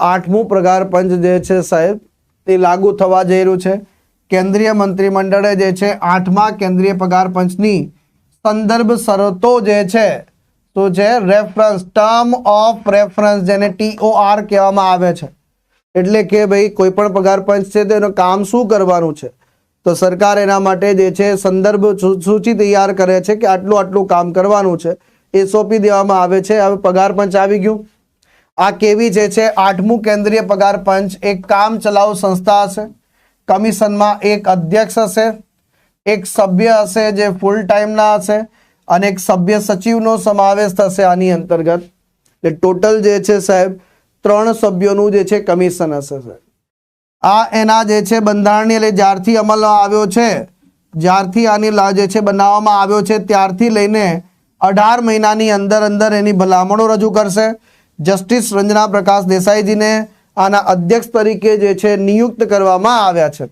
8મું પગાર પંચ જે છે સાહેબ તે લાગુ થવા જઈ રહ્યું છે। કેન્દ્રીય મંત્રીમંડળે જે છે 8મા કેન્દ્રીય પગાર પંચની સંદર્ભ શરતો જે છે તો છે રેફરન્સ ટર્મ ઓફ રેફરન્સ જેને TOR કહેવામાં આવે છે। એટલે કે ભાઈ કોઈ પણ પગાર પંચ છે તો એનું કામ શું કરવાનું છે તો સરકાર એના માટે જે છે સંદર્ભ સૂચિ તૈયાર કરે છે કે આટલું આટલું કામ કરવાનું છે એ સોંપી દેવામાં આવે છે। હવે પગાર પંચ આવી ગયું। આ કેવી જે છે 8મું કેન્દ્રીય પગાર પંચ એક કામ ચલાઉ સંસ્થા હશે। કમિશનમાં એક અધ્યક્ષ હશે, એક સભ્ય હશે જે ફૂલ ટાઈમના હશે અને એક સભ્ય સચિવનો સમાવેશ થશે આની અંતર્ગત। એટલે ટોટલ જે છે સાહેબ 3 સભ્યોનું જે છે કમિશન હશે સાહેબ। આ એના જે છે બંધારણીય એટલે જ્યારથી અમલમાં આવ્યો છે, જ્યારથી આની જે છે બનાવવામાં આવ્યો છે ત્યારથી લઈને 18 મહિનાની અંદર એની ભલામણો રજૂ કરશે। જસ્ટિસ રંजना પ્રકાશ દેસાઈજીને આના અધ્યક્ષ તરીકે જે છે નિયુક્ત કરવામાં આવ્યા છે।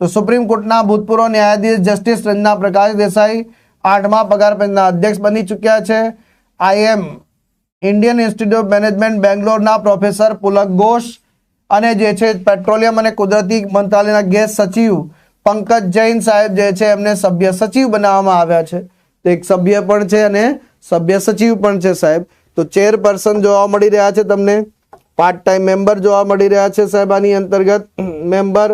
તો સુપ્રીમ કોર્ટના ભૂતપૂર્વ ન્યાયાધીશ જસ્ટિસ રંजना પ્રકાશ દેસાઈ 8મા પગાર પંચના અધ્યક્ષ બની ચૂક્યા છે। IIM Indian Institute of Management બેંગ્લોરના પ્રોફેસર પુલક ઘોષ અને જે છે પેટ્રોલિયમ અને કુદરતી મંત્રાલયના ગેસ સચિવ પંકજ જૈન સાહેબ જે છે એમને સભ્ય સચિવ બનાવવામાં આવ્યા છે। તો એક સભ્ય પણ છે અને સભ્ય સચિવ પણ છે સાહેબ। તો ચેરપર્સન જોવા મળી રહ્યા છે તમને, પાર્ટ ટાઈમ મેમ્બર જોવા મળી રહ્યા છે સાહેબ। આની અંતર્ગત મેમ્બર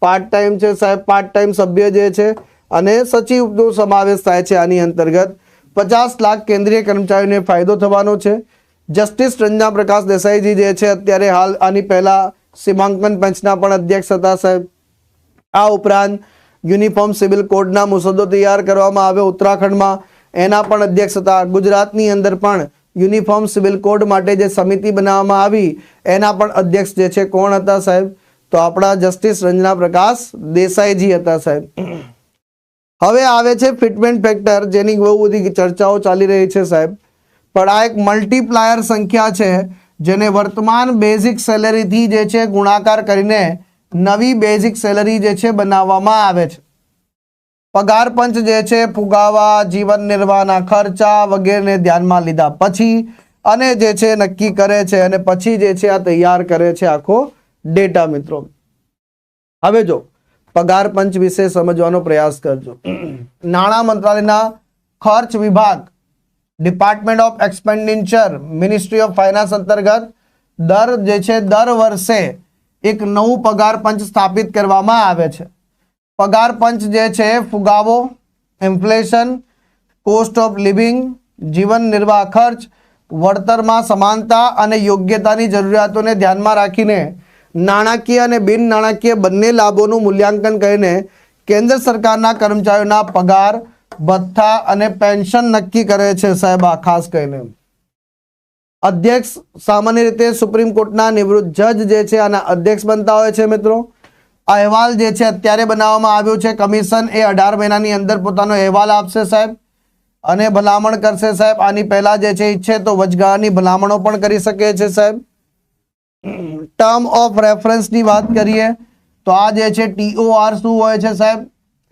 પાર્ટ ટાઈમ છે સાહેબ, પાર્ટ ટાઈમ સભ્ય જે છે અને સચિવનો સમાવેશ થાય છે આની અંતર્ગત। 50 લાખ કેન્દ્રીય કર્મચારીઓને ફાયદો થવાનો છે। જસ્ટિસ રંजना પ્રકાશ દેસાઈજી જે છે અત્યારે હાલ આની પહેલા સીમાંકન પંચના પણ અધ્યક્ષ હતા સાહેબ। આ ઉપરાંત યુનિફોર્મ સિવિલ કોડના મુસદ્દો તૈયાર કરવામાં આવ્યો ઉત્તરાખંડમાં, એના પણ અધ્યક્ષ હતા। ગુજરાતની અંદર પણ યુનિફોર્મ સિવિલ કોડ માટે જે સમિતિ બનાવવામાં આવી એના પણ અધ્યક્ષ જે છે કોણ હતા સાહેબ તો આપણા જસ્ટિસ રંजना પ્રકાશ દેસાઈજી હતા સાહેબ। હવે આવે છે ફિટમેન્ટ ફેક્ટર જેની બહુ બધી ચર્ચાઓ ચાલી રહી છે સાહેબ। પણ આ એક મલ્ટીપ્લાયર સંખ્યા છે જેને વર્તમાન બેઝિક સેલેરીથી જે છે ગુણાકાર કરીને નવી બેઝિક સેલરી જે છે બનાવવામાં આવે છે। પગાર પંચ જે છે ફુગાવા, જીવન નિર્વાહના ખર્ચા વગેરેને ધ્યાનમાં લીધા પછી અને જે છે નક્કી કરે છે અને પછી જે છે આ તૈયાર કરે છે આખો ડેટા। મિત્રો હવે જો પગાર પંચ વિશે સમજવાનો પ્રયાસ કરજો। નાણાં મંત્રાલયના ખર્ચ વિભાગ department of expenditure ministry of finance અંતર્ગત દર વર્ષે એક નવું પગાર પંચ સ્થાપિત કરવામાં આવે છે। પગાર પંચ જે છે ફુગાવો, ઇન્ફ્લેશન, કોસ્ટ ઓફ લિવિંગ, જીવન નિર્વાહ ખર્ચ, વળતરમાં સમાનતા અને યોગ્યતાની જરૂરિયાતોને ધ્યાનમાં રાખીને નાણાકીય અને બિન નાણાકીય બંને લાભોનું મૂલ્યાંકન કરીને કેન્દ્ર સરકારના કર્મચારીઓના પગાર, ભથ્થા અને પેન્શન નક્કી કરે છે સાહેબ। આ ખાસ કરીને અધ્યક્ષ સામાન્ય રીતે સુપ્રીમ કોર્ટના નિવૃત્ત જજ જે છે આના અધ્યક્ષ બનતા હોય છે। મિત્રો અહેવાલ જે છે અત્યારે બનાવવામાં આવ્યો છે। કમિશન એ 18 મહિનાની અંદર પોતાનો અહેવાલ આપશે સાહેબ અને ભલામણ કરશે સાહેબ। આની પહેલા જે છે ઈચ્છે તો વચગાળાની ભલામણો પણ કરી શકે છે સાહેબ। ટર્મ ઓફ રેફરન્સની વાત કરીએ તો આ જે છે TOR શું હોય છે સાહેબ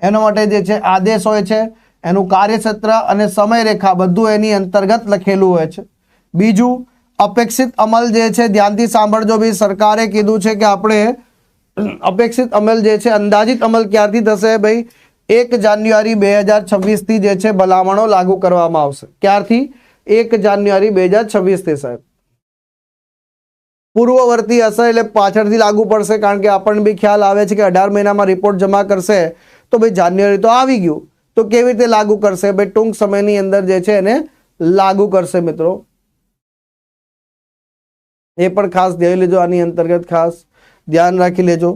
એના માટે જે છે આદેશ હોય છે, એનું કાર્યક્ષેત્ર અને સમયરેખા બધું એની અંતર્ગત લખેલું હોય છે। બીજું અપેક્ષિત અમલ જે છે ધ્યાનથી સાંભળજો ભાઈ, સરકારે કીધું છે કે આપણે અપેક્ષિત અમલ જે છે અંદાજિત અમલ ક્યારથી થશે ભાઈ 1 જાન્યુઆરી 2026 થી જે છે ભલામણો લાગુ કરવામાં આવશે। ક્યારથી? 1 જાન્યુઆરી 2026 થી સાહેબ। પૂર્વવર્તી હશે એટલે પાછળથી લાગુ પડશે કારણ કે આપણને બી ખ્યાલ આવે છે કે 18 મહિનામાં રિપોર્ટ જમા કરશે તો ભાઈ જાન્યુઆરી તો આવી ગયું તો કેવી રીતે લાગુ કરશે ભાઈ ટૂંક સમયની અંદર જે છે એને લાગુ કરશે। મિત્રો એ પણ ખાસ ધ્યાન લેજો, આની અંતર્ગત ખાસ ધ્યાન રાખી લેજો।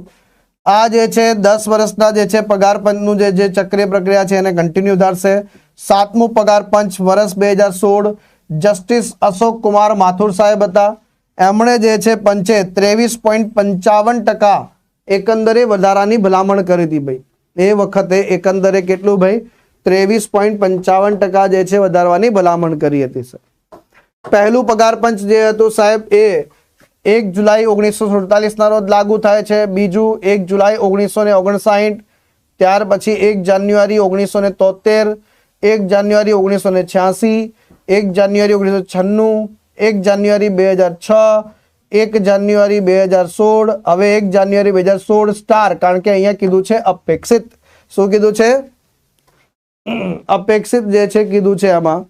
આ જે છે 10 વર્ષના જે છે પગાર પંચનું જે ચક્રીય પ્રક્રિયા છે એને કન્ટિન્યુ ધારશે। 7મું પગાર પંચ વર્ષ 2016 જસ્ટિસ અશોક કુમાર માથુર સાહેબ હતા। એમણે જે છે પંચે 23.55% એકંદરે વધારાની ભલામણ કરી હતી ભાઈ। એ વખતે એકંદરે કેટલું ભાઈ 23.55% જે છે વધારવાની ભલામણ કરી હતી સર। પહેલું પગાર પંચ જે હતું સાહેબ એ 1 જુલાઈ 1947 ના રોજ લાગુ થાય છે। બીજું 1 જુલાઈ 1959, ત્યાર પછી 1 જાન્યુઆરી 1973, 1 જાન્યુઆરી 1986, 1 જાન્યુઆરી 1996, 1 જાન્યુઆરી 2006, 1 જાન્યુઆરી 2016, હવે 1 જાન્યુઆરી 2016 સ્ટાર, કારણ કે અહીંયા કીધું છે અપેક્ષિત. શું કીધું છે? અપેક્ષિત જે છે કીધું છે આમાં.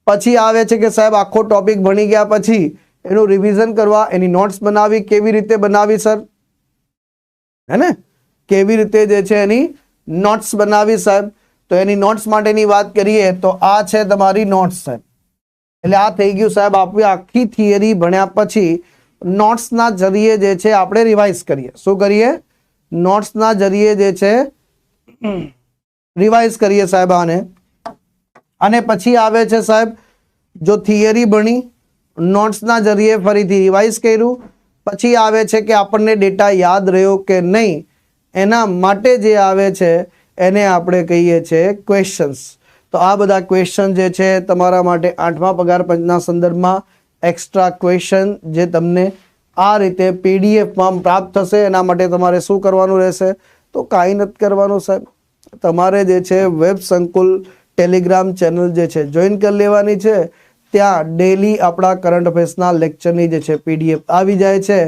પછી આવે છે કે સાહેબ આખો ટોપિક ભણી ગયા પછી એનું રિવિઝન કરવા, એની નોટ્સ બનાવી. કેવી રીતે બનાવી સર? હે ને, કેવી રીતે જે છે એની નોટ્સ બનાવી સાહેબ? તો એની નોટ્સ માટેની વાત કરીએ તો આ છે તમારી નોટ્સ સાહેબ. એટલે આ થઈ ગયું સાહેબ આપણી આખી થિયરી ભણ્યા પછી નોટ્સના જરીએ જે છે આપણે રિવાઇઝ કરીએ. શું કરીએ? નોટ્સના જરીએ જે છે રિવાઇઝ કરીએ સાહેબ આને. અને પછી આવે છે સાહેબ જો થિયરી ભણી, નોટ્સના જરીએ ફરીથી રિવાઇઝ કર્યું, પછી આવે છે કે આપણને ડેટા યાદ રહ્યો કે નહીં, એના માટે જે આવે છે એને આપણે કહીએ છીએ ક્વેશ્ચન્સ. તો આ બધા ક્વેશ્ચન જે છે તમારા માટે 8મા પગાર પંચના સંદર્ભમાં એક્સ્ટ્રા ક્વેશ્ચન જે તમને આ રીતે પીડીએફમાં પ્રાપ્ત થશે. એના માટે તમારે શું કરવાનું રહેશે? તો કાંઈ નથી કરવાનું સાહેબ. તમારે જે છે વેબ સંકુલ ટેલિગ્રામ ચેનલ જે છે જોઈન કરી લેવાની છે. ત્યાં ડેલી આપણા કરંટ અફેર્સના લેક્ચરની જે છે પીડીએફ આવી જાય છે.